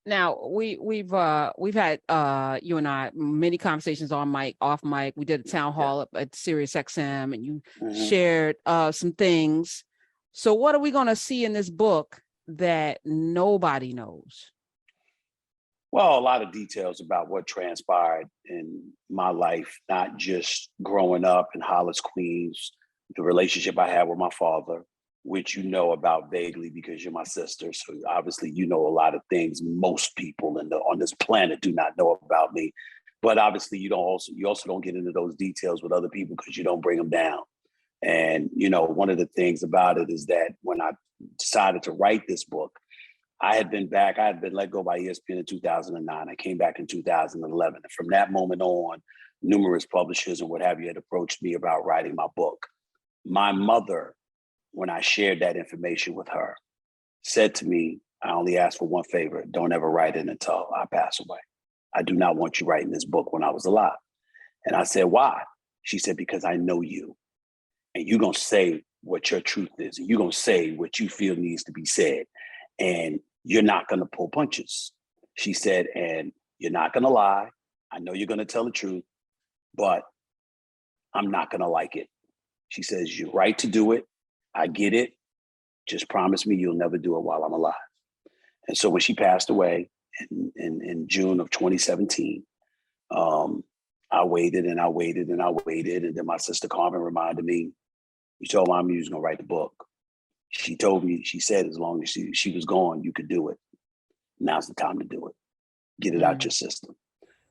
Now we've had you and I many conversations on mic, off mic. We did a town Yeah. hall up at Sirius XM, and you Hmm. shared some things. So what are we going to see in this book that nobody knows? Well, a lot of details about what transpired in my life, not just growing up in Hollis, Queens, the relationship I had with my father, which you know about vaguely because you're my sister. So obviously you know a lot of things most people on this planet do not know about me. But obviously you also don't get into those details with other people because you don't bring them down. And one of the things about it is that when I decided to write this book, I had been back. I had been let go by ESPN in 2009. I came back in 2011. And from that moment on, numerous publishers and what have you had approached me about writing my book. My mother, when I shared that information with her, said to me, I only ask for one favor. Don't ever write it until I pass away. I do not want you writing this book when I was alive. And I said, why? She said, because I know you and you're going to say what your truth is. And you're going to say what you feel needs to be said. And you're not going to pull punches. She said, and you're not going to lie. I know you're going to tell the truth, but I'm not going to like it. She says, you're right to do it. I get it. Just promise me you'll never do it while I'm alive. And so when she passed away in June of 2017, I waited and I waited and I waited. And then my sister Carmen reminded me, you told mom you was going to write the book. She told me, she said, as long as she was gone, you could do it. Now's the time to do it. Get it out your system.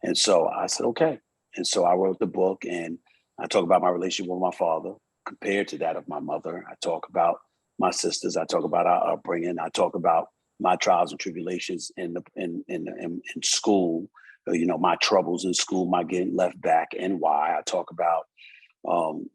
And so I said, okay. And so I wrote the book and I talk about my relationship with my father compared to that of my mother. I talk about my sisters. I talk about our upbringing. I talk about my trials and tribulations in school, my troubles in school, my getting left back and why. I talk about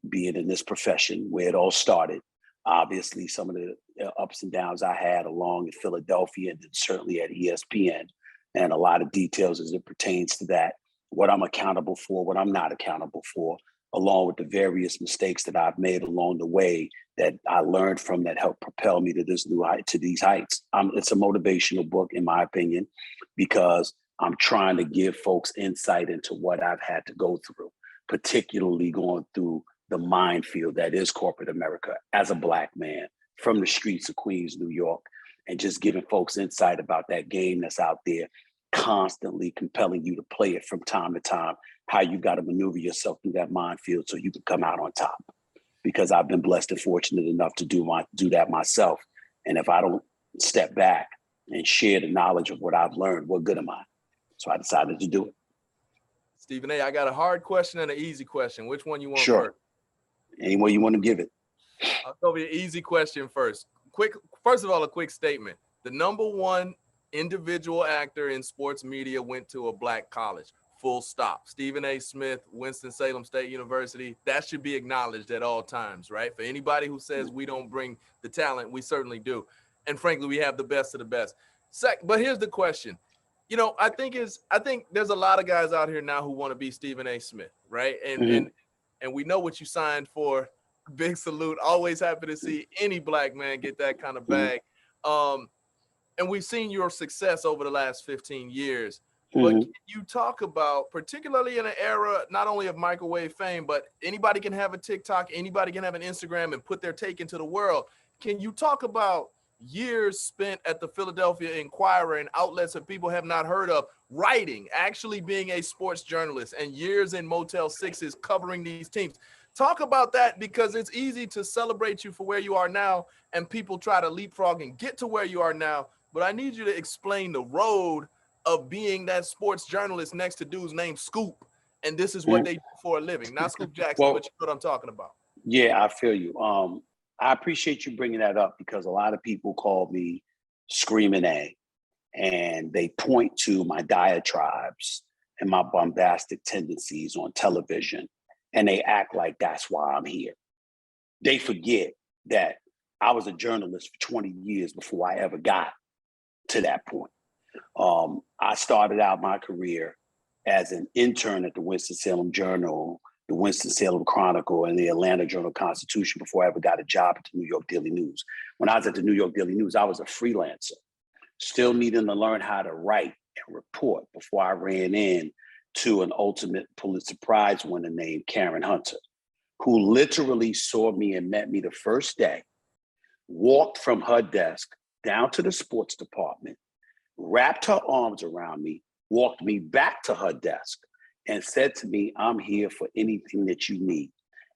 being in this profession where it all started. Obviously, some of the ups and downs I had along in Philadelphia and certainly at ESPN, and a lot of details as it pertains to that, what I'm accountable for, what I'm not accountable for, along with the various mistakes that I've made along the way that I learned from that helped propel me to this new height, to these heights. It's a motivational book, in my opinion, because I'm trying to give folks insight into what I've had to go through, particularly going through the minefield that is corporate America as a Black man from the streets of Queens, New York, and just giving folks insight about that game that's out there, constantly compelling you to play it from time to time, how you got to maneuver yourself through that minefield so you can come out on top. Because I've been blessed and fortunate enough to do that myself. And if I don't step back and share the knowledge of what I've learned, what good am I? So I decided to do it. Stephen A., I got a hard question and an easy question. Which one you want Sure. first? Any way you want to give it. I'll go with the easy question first. First of all, a quick statement. The number one individual actor in sports media went to a Black college, full stop. Stephen A. Smith, Winston-Salem State University. That should be acknowledged at all times, right? For anybody who says we don't bring the talent, we certainly do. And frankly, we have the best of the best. But here's the question. I think there's a lot of guys out here now who want to be Stephen A. Smith, right? And we know what you signed for. Big salute. Always happy to see any Black man get that kind of bag. And we've seen your success over the last 15 years. But can you talk about, particularly in an era not only of microwave fame, but anybody can have a TikTok, anybody can have an Instagram and put their take into the world. Can you talk about years spent at the Philadelphia Inquirer and outlets that people have not heard of, writing, actually being a sports journalist, and years in Motel 6s covering these teams? Talk about that, because it's easy to celebrate you for where you are now and people try to leapfrog and get to where you are now. But I need you to explain the road of being that sports journalist next to dudes named Scoop. And this is what they do for a living. Not Scoop Jackson, but you know what I'm talking about. Yeah, I feel you. I appreciate you bringing that up because a lot of people call me Screaming A, and they point to my diatribes and my bombastic tendencies on television, and they act like that's why I'm here. They forget that I was a journalist for 20 years before I ever got to that point. I started out my career as an intern at the Winston-Salem Journal, the Winston-Salem Chronicle, and the Atlanta Journal-Constitution before I ever got a job at the New York Daily News. When I was at the New York Daily News, I was a freelancer. still needing to learn how to write and report before I ran in to an ultimate Pulitzer Prize winner named Karen Hunter, who literally saw me and met me the first day, walked from her desk down to the sports department, wrapped her arms around me, walked me back to her desk, and said to me, I'm here for anything that you need,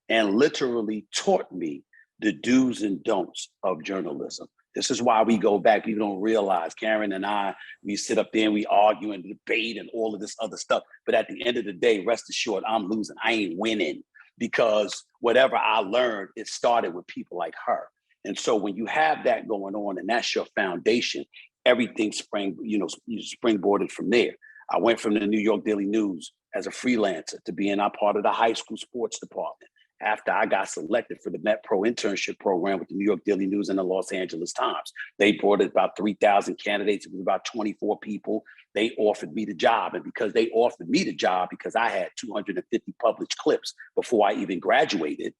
and literally taught me the do's and don'ts of journalism. This is why we go back. People don't realize Karen and I, we sit up there and we argue and debate and all of this other stuff. But at the end of the day, rest assured, I'm losing. I ain't winning, because whatever I learned, it started with people like her. And so when you have that going on and that's your foundation, everything springboarded from there. I went from the New York Daily News as a freelancer to being a part of the high school sports department. After I got selected for the Met Pro internship program with the New York Daily News and the Los Angeles Times, they brought in about 3,000 candidates. It was about 24 people. They offered me the job. And because they offered me the job, because I had 250 published clips before I even graduated,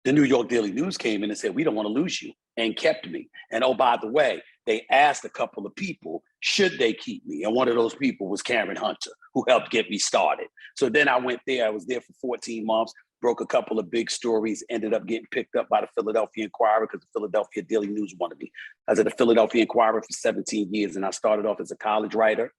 the New York Daily News came in and said, we don't want to lose you, and kept me. And oh, by the way, they asked a couple of people, should they keep me? And one of those people was Karen Hunter, who helped get me started. So then I went there. I was there for 14 months, broke a couple of big stories, ended up getting picked up by the Philadelphia Inquirer because the Philadelphia Daily News wanted me. I was at the Philadelphia Inquirer for 17 years, and I started off as a college writer,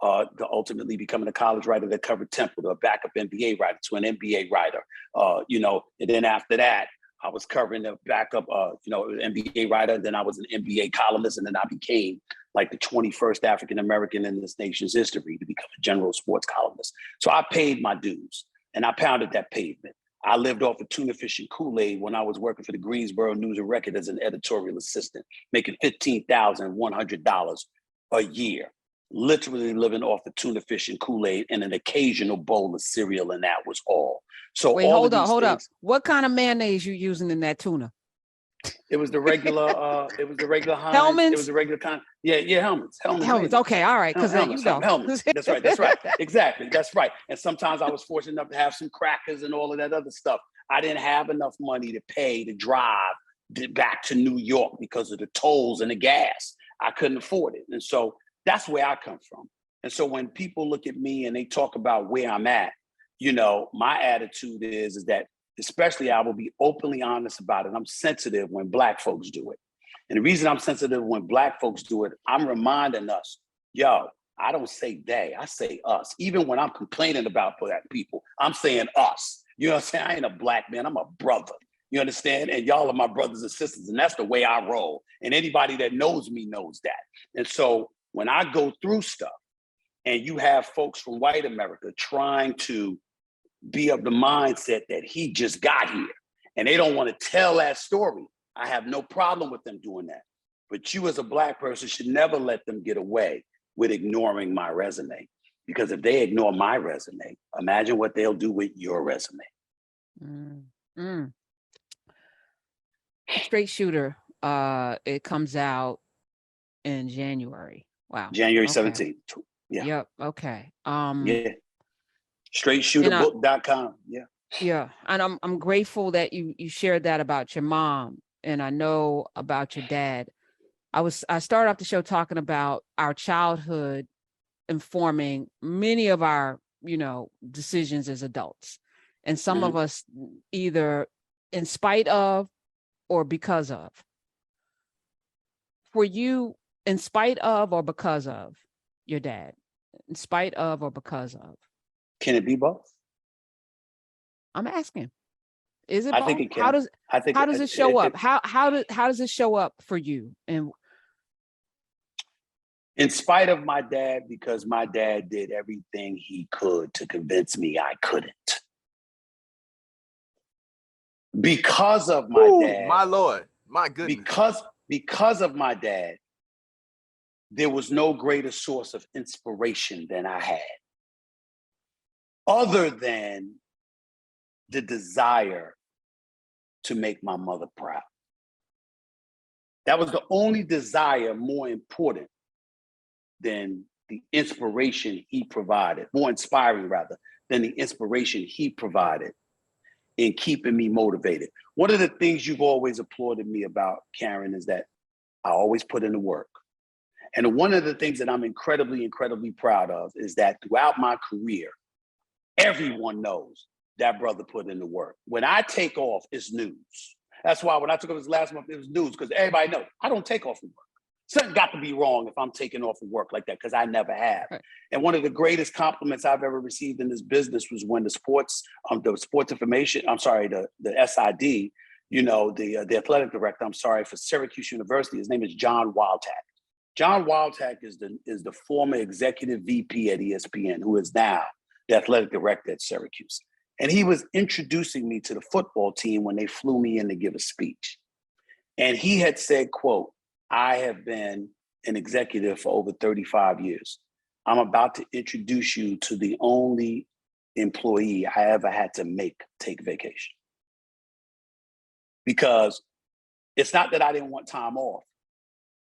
to ultimately becoming a college writer that covered Temple, to a backup NBA writer, to an NBA writer, and then after that, I was covering the backup, NBA writer. Then I was an NBA columnist, and then I became like the 21st African-American in this nation's history to become a general sports columnist. So I paid my dues, and I pounded that pavement. I lived off of tuna fish and Kool-Aid when I was working for the Greensboro News and Record as an editorial assistant, making $15,100 a year, literally living off of tuna fish and Kool-Aid and an occasional bowl of cereal, and that was all. So Wait, all hold up. What kind of mayonnaise you using in that tuna? It was the regular, Heinz. Hellmann's? It was the regular kind. Yeah, Hellmann's. Hellmann's. Okay, all right, because Hellmann's. That's right. Exactly. That's right. And sometimes I was fortunate enough to have some crackers and all of that other stuff. I didn't have enough money to pay to drive back to New York because of the tolls and the gas. I couldn't afford it. And so that's where I come from. And so when people look at me and they talk about where I'm at, my attitude is that, especially, I will be openly honest about it. I'm sensitive when Black folks do it. And the reason I'm sensitive when Black folks do it, I'm reminding us, I don't say they, I say us. Even when I'm complaining about Black people, I'm saying us. You know what I'm saying? I ain't a Black man, I'm a brother. You understand? And y'all are my brothers and sisters, and that's the way I roll. And anybody that knows me knows that. And so when I go through stuff and you have folks from white America trying to be of the mindset that he just got here and they don't want to tell that story, I have no problem with them doing that. But you as a Black person should never let them get away with ignoring my resume. Because if they ignore my resume, imagine what they'll do with your resume. Straight Shooter, it comes out in January. Wow. January 17th. Yeah. Yep. Okay. Yeah. StraightShooterBook.com. Yeah. Yeah. And I'm grateful that you shared that about your mom, and I know about your dad. I started off the show talking about our childhood informing many of our, decisions as adults. And some of us either in spite of or because of. For you, in spite of or because of your dad? In spite of or because of? Can it be both? I'm asking. Is it I both? think it can. How does it show up? How does it show up for you? And in spite of my dad, because my dad did everything he could to convince me I couldn't. Because of my dad. My Lord, my goodness. Because of my dad, there was no greater source of inspiration than I had, other than the desire to make my mother proud. That was the only desire more important than the inspiration he provided, more inspiring rather, than the inspiration he provided in keeping me motivated. One of the things you've always applauded me about, Karen, is that I always put in the work. And one of the things that I'm incredibly, incredibly proud of is that throughout my career, everyone knows that brother put in the work. When I take off, it's news. That's why when I took off this last month, it was news, because everybody knows I don't take off from work. Something got to be wrong if I'm taking off from work like that, because I never have. Right. And one of the greatest compliments I've ever received in this business was when the sports information, the SID, the athletic director, for Syracuse University, his name is John Wildhack. John Wildhack is the former executive VP at ESPN, who is now the athletic director at Syracuse. And he was introducing me to the football team when they flew me in to give a speech. And he had said, quote, "I have been an executive for over 35 years. I'm about to introduce you to the only employee I ever had to take vacation." Because it's not that I didn't want time off.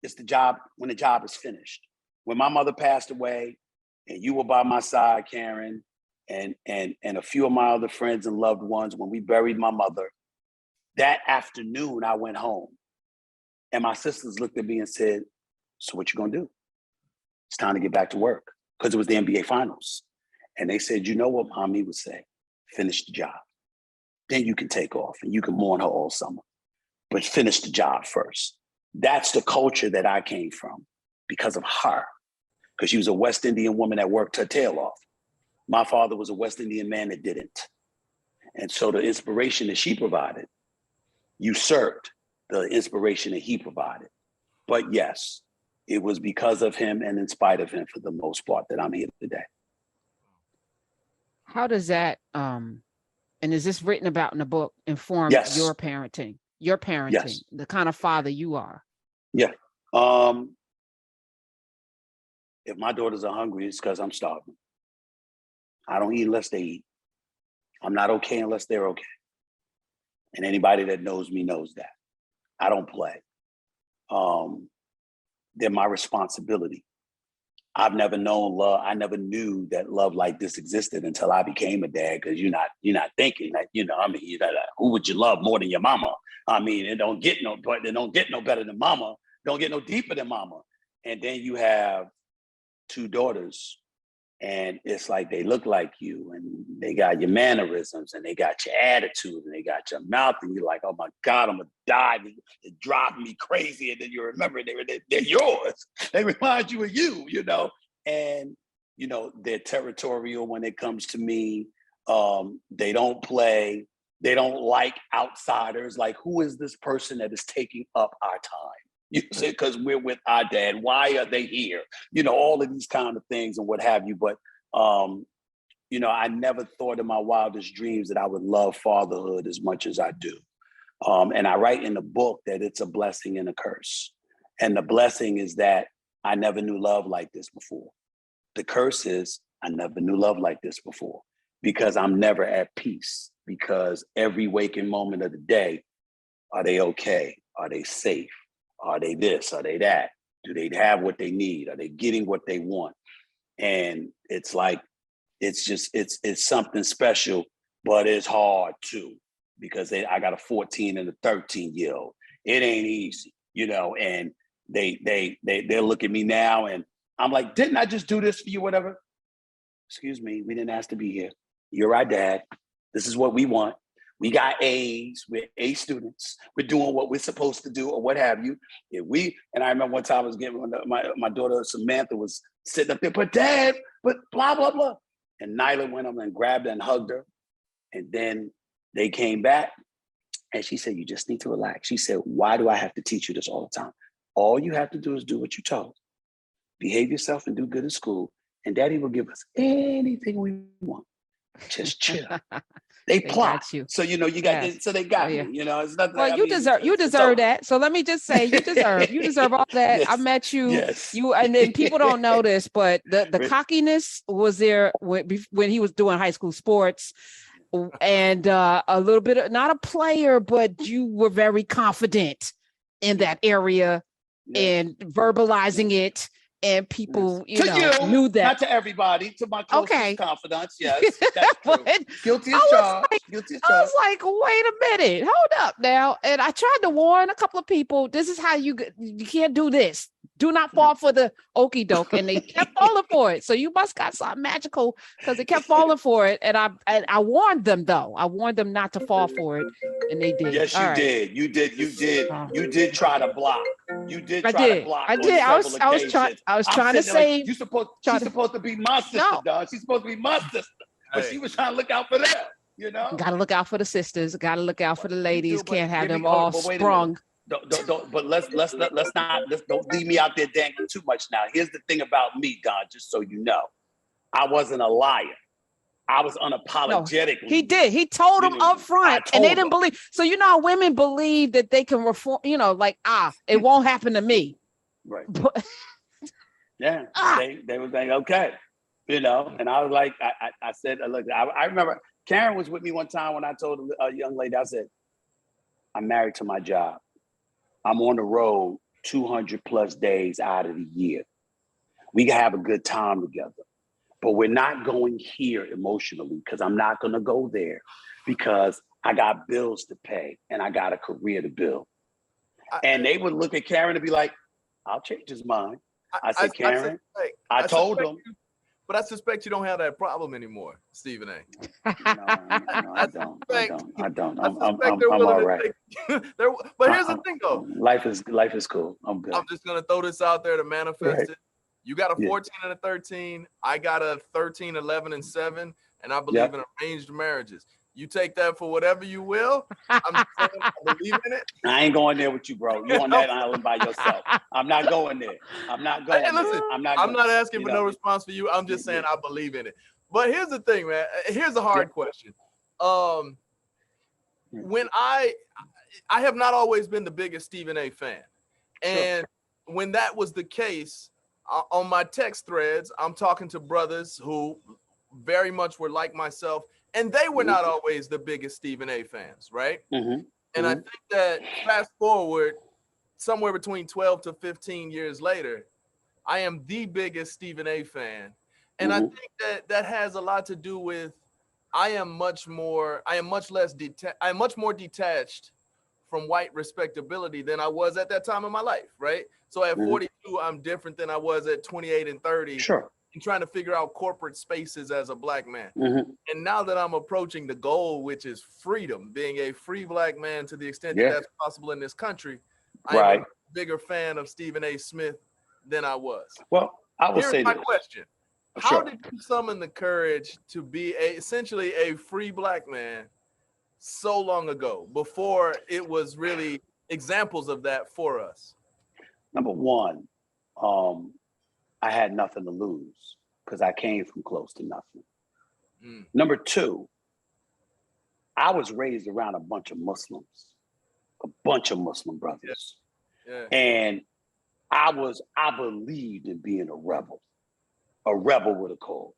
It's the job when the job is finished. When my mother passed away and you were by my side, Karen, and a few of my other friends and loved ones, when we buried my mother, that afternoon I went home. And my sisters looked at me and said, "So what you gonna do?" It's time to get back to work, because it was the NBA finals. And they said, "You know what Mommy would say? Finish the job. Then you can take off and you can mourn her all summer. But finish the job first." That's the culture that I came from because of her, because she was a West Indian woman that worked her tail off. My father was a West Indian man that didn't. And so the inspiration that she provided usurped the inspiration that he provided. But yes, it was because of him and in spite of him, for the most part, that I'm here today. How does that, and is this written about in the book, inform Yes. your parenting, Yes. the kind of father you are? Yeah. If my daughters are hungry, it's because I'm starving. I don't eat unless they eat. I'm not okay unless they're okay. And anybody that knows me knows that. I don't play. They're my responsibility. I've never known love. I never knew that love like this existed until I became a dad, because you're not thinking that, who would you love more than your mama? It don't get no better than mama. Don't get no deeper than mama. And then you have two daughters, and it's like they look like you, and they got your mannerisms, and they got your attitude, and they got your mouth, and you're like, "Oh my God, I'm gonna die." It drives me crazy, and then you remember they're yours. They remind you of you, and they're territorial when it comes to me. They don't play. They don't like outsiders. Like, who is this person that is taking up our time? You say, because we're with our dad. Why are they here? All of these kind of things and what have you. But, I never thought in my wildest dreams that I would love fatherhood as much as I do. And I write in the book that it's a blessing and a curse. And the blessing is that I never knew love like this before. The curse is I never knew love like this before, because I'm never at peace, because every waking moment of the day, are they okay? Are they safe? Are they this? Are they that? Do they have what they need? Are they getting what they want? And it's like, it's something special, but it's hard too, because I got a 14 and a 13-year-old. It ain't easy, and they look at me now and I'm like, "Didn't I just do this for you, whatever?" "Excuse me, we didn't ask to be here. You're our dad. This is what we want. We got A's, we're A students. We're doing what we're supposed to do," or what have you. And I remember one time I was getting, my daughter Samantha was sitting up there, "But Dad, but blah, blah, blah." And Nyla went up and grabbed her and hugged her. And then they came back and she said, "You just need to relax." She said, "Why do I have to teach you this all the time? All you have to do is do what you're told. Behave yourself and do good in school. And Daddy will give us anything we want. Just chill." They plot. got you. So, you got, Yes. so they got Oh, yeah. me, it's nothing. Well, you deserve that. So let me just say, you deserve all that. Yes. I met you, Yes. and then people don't know this, but the cockiness was there when he was doing high school sports, and a little bit of, not a player, but you were very confident in that area, and verbalizing it. And people, knew that. Not to everybody, to my closest confidants. Yes, that's true. Guilty as charged. I was like, wait a minute, hold up now. And I tried to warn a couple of people, this is how you can't do this. Do not fall for the okie doke. And they kept falling for it. So you must got something magical because they kept falling for it. And I warned them though. I warned them not to fall for it. And they did. Yes, All you right. did. You did try to block. You did I try did. to block I on did. I was several occasions. I'm trying to sitting there like, save. she's supposed to be my sister, No. dog. She's supposed to be my sister. But Hey. she was trying to look out for them, you know? Got to look out for the sisters. Got to look out for the You ladies. do, but Can't have give me- them hold on, all but wait a sprung. Don't, but let's don't leave me out there dangling too much now. Here's the thing about me, Don, just so you know. I wasn't a liar. I was unapologetically. He did. He told them up front, and they didn't them. believe. So you know how women believe that they can reform. You know, like it won't happen to me. Right. But, Yeah. Ah. They were saying, okay. You know, and I was like, I said, look, I remember Karen was with me one time when I told a young lady, I said, I'm married to my job. I'm on the road 200 plus days out of the year. We can have a good time together, but we're not going here emotionally because I'm not going to go there because I got bills to pay and I got a career to build. And they would look at Karen and be like, I'll change his mind. I said, Karen, I told him. But I suspect you don't have that problem anymore, Stephen A. No, I don't. I'm suspect they're all willing to right. But here's the thing, though. Life is cool. I'm good. I'm just gonna throw this out there to manifest Right. it. You got a Yeah. 14 and a 13. I got a 13, 11, and 7, and I believe in arranged marriages. You take that for whatever you will. I'm just saying, I believe in it. I ain't going there with you, bro. You on that island by yourself. I'm not going there. I'm not going. Hey, listen, there. I'm not asking for you no know. response for you. I'm just saying I believe in it. But here's the thing, man. Here's a hard question. When I have not always been the biggest Stephen A. fan, and when that was the case, on my text threads, I'm talking to brothers who very much were like myself, and they were not always the biggest Stephen A. fans, right? And I think that fast forward somewhere between 12 to 15 years later, I am the biggest Stephen A. fan. And I think that has a lot to do with I am much more detached from white respectability than I was at that time in my life, right? So at 42, I'm different than I was at 28 and 30. Sure. And trying to figure out corporate spaces as a black man. And now that I'm approaching the goal, which is freedom, being a free black man to the extent that that's possible in this country, I'm a bigger fan of Stephen A. Smith than I was. Well, I will say Here's my this. question. How did you summon the courage to be essentially a free black man so long ago, before it was really examples of that for us? Number one, I had nothing to lose because I came from close to nothing. Number two, I was raised around a bunch of Muslim brothers. And I believed in being a rebel with a cause.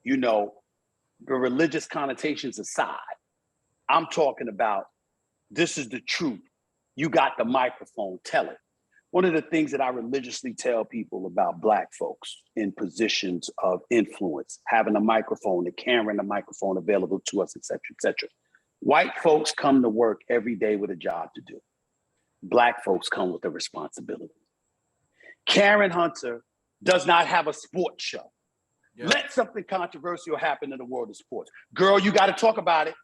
You know, the religious connotations aside, I'm talking about this is the truth. You got the microphone, tell it. One of the things that I religiously tell people about Black folks in positions of influence, having a microphone, the camera and the microphone available to us, et cetera, et cetera. White folks come to work every day with a job to do. Black folks come with a responsibility. Karen Hunter does not have a sports show. Let something controversial happen in the world of sports. Girl, you got to talk about it.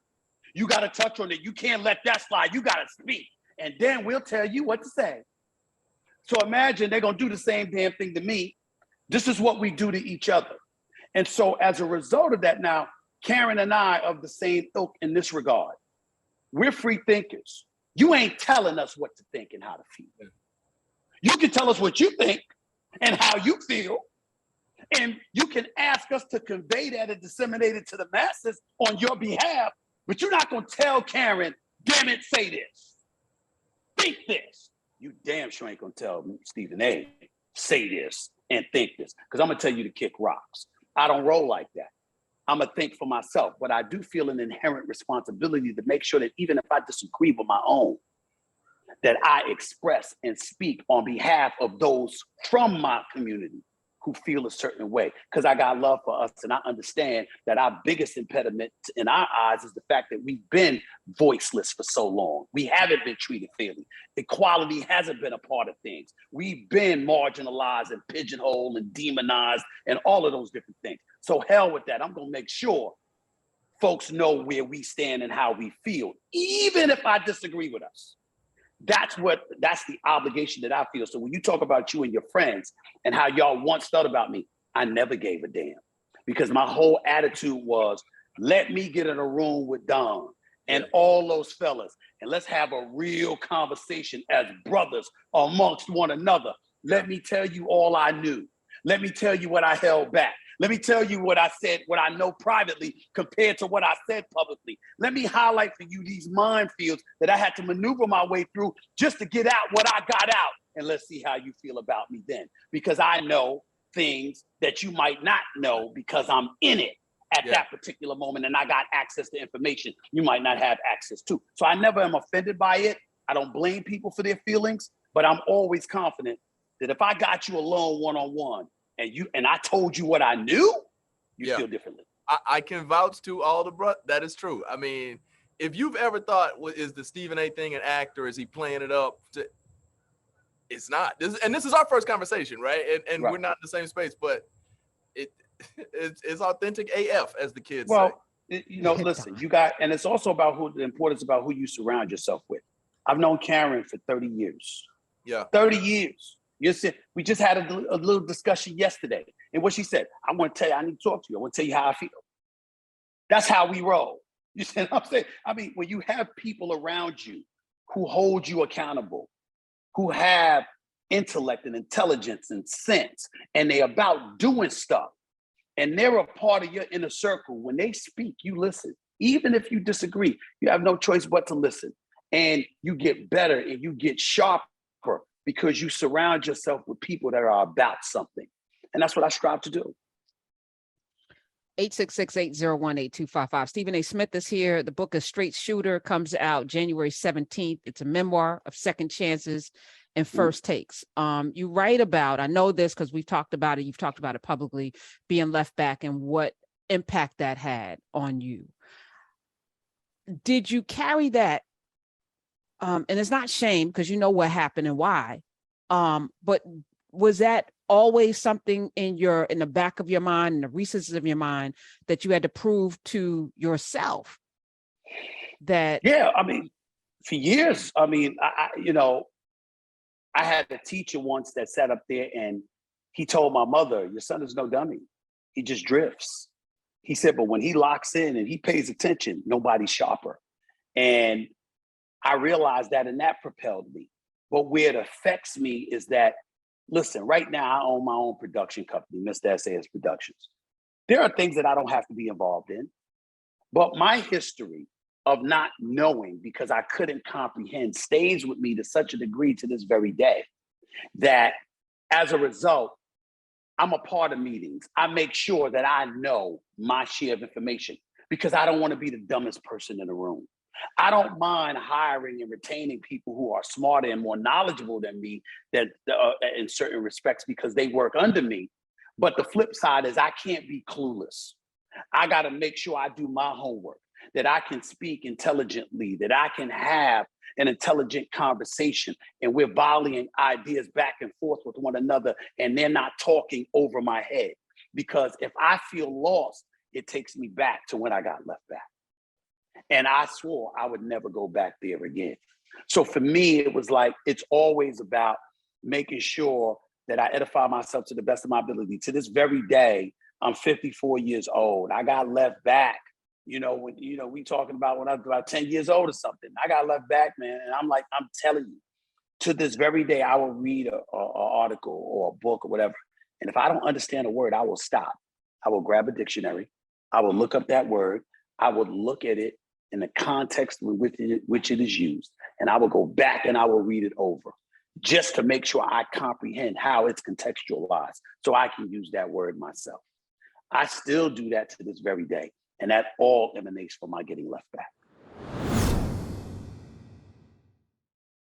You got to touch on it. You can't let that slide. You got to speak. And then we'll tell you what to say. So imagine they're going to do the same damn thing to me. This is what we do to each other. And so as a result of that now, Karen and I are of the same ilk in this regard. We're free thinkers. You ain't telling us what to think and how to feel. You can tell us what you think and how you feel. And you can ask us to convey that and disseminate it to the masses on your behalf. But you're not going to tell Karen, damn it, say this. Think this. You damn sure ain't gonna tell Stephen A. say this and think this, because I'm gonna tell you to kick rocks. I don't roll like that. I'm gonna think for myself, but I do feel an inherent responsibility to make sure that even if I disagree with my own, that I express and speak on behalf of those from my community who feel a certain way, because I got love for us, and I understand that our biggest impediment in our eyes is the fact that we've been voiceless for so long. We haven't been treated fairly. Equality hasn't been a part of things. We've been marginalized and pigeonholed and demonized and all of those different things. So hell with that. I'm going to make sure folks know where we stand and how we feel, even if I disagree with us. That's the obligation that I feel. So when you talk about you and your friends and how y'all once thought about me, I never gave a damn, because my whole attitude was, let me get in a room with Don and all those fellas, and let's have a real conversation as brothers amongst one another. Let me tell you all I knew. Let me tell you what I held back. Let me tell you what I said, what I know privately compared to what I said publicly. Let me highlight for you these minefields that I had to maneuver my way through just to get out what I got out. And let's see how you feel about me then. Because I know things that you might not know because I'm in it at that particular moment, and I got access to information you might not have access to. So I never am offended by it. I don't blame people for their feelings, but I'm always confident that if I got you alone one-on-one, and I told you what I knew, you feel differently. I can vouch to all the bro. That is true. I mean, if you've ever thought, what is the Stephen A. thing an actor? Is he playing it up? It's not. This is our first conversation, right? And we're not in the same space, but it's authentic AF, as the kids say. Listen, you got, and it's also about the importance about who you surround yourself with. I've known Karen for 30 years. Yeah. 30 years. We just had a little discussion yesterday. And what she said, I want to tell you, I need to talk to you. I want to tell you how I feel. That's how we roll. You see what I'm saying? I mean, when you have people around you who hold you accountable, who have intellect and intelligence and sense, and they're about doing stuff, and they're a part of your inner circle, when they speak, you listen. Even if you disagree, you have no choice but to listen. And you get better and you get sharper, because you surround yourself with people that are about something. And that's what I strive to do. 866-801-8255. Stephen A. Smith is here. The book is Straight Shooter, comes out January 17th. It's a memoir of second chances and first takes. You write about, I know this because we've talked about it, you've talked about it publicly, being left back and what impact that had on you. Did you carry that? And it's not shame, because you know what happened and why. But was that always something in the back of your mind, in the recesses of your mind, that you had to prove to yourself that? Yeah, I mean, for years, I mean, I had a teacher once that sat up there and he told my mother, your son is no dummy. He just drifts. He said, but when he locks in and he pays attention, nobody's sharper. And I realized that, and that propelled me. But where it affects me is that, listen, right now I own my own production company, Mr. SAS Productions. There are things that I don't have to be involved in, but my history of not knowing because I couldn't comprehend stays with me to such a degree to this very day that as a result, I'm a part of meetings. I make sure that I know my share of information because I don't want to be the dumbest person in the room. I don't mind hiring and retaining people who are smarter and more knowledgeable than me that in certain respects because they work under me. But the flip side is I can't be clueless. I got to make sure I do my homework, that I can speak intelligently, that I can have an intelligent conversation and we're volleying ideas back and forth with one another and they're not talking over my head. Because if I feel lost, it takes me back to when I got left back. And I swore I would never go back there again. So for me, it was like, it's always about making sure that I edify myself to the best of my ability. To this very day, I'm 54 years old. I got left back. We talking about when I was about 10 years old or something. I got left back, man. And I'm like, I'm telling you, to this very day, I will read an article or a book or whatever. And if I don't understand a word, I will stop. I will grab a dictionary. I will look up that word. I would look at it in the context in which it is used. And I will go back and I will read it over just to make sure I comprehend how it's contextualized so I can use that word myself. I still do that to this very day. And that all emanates from my getting left back.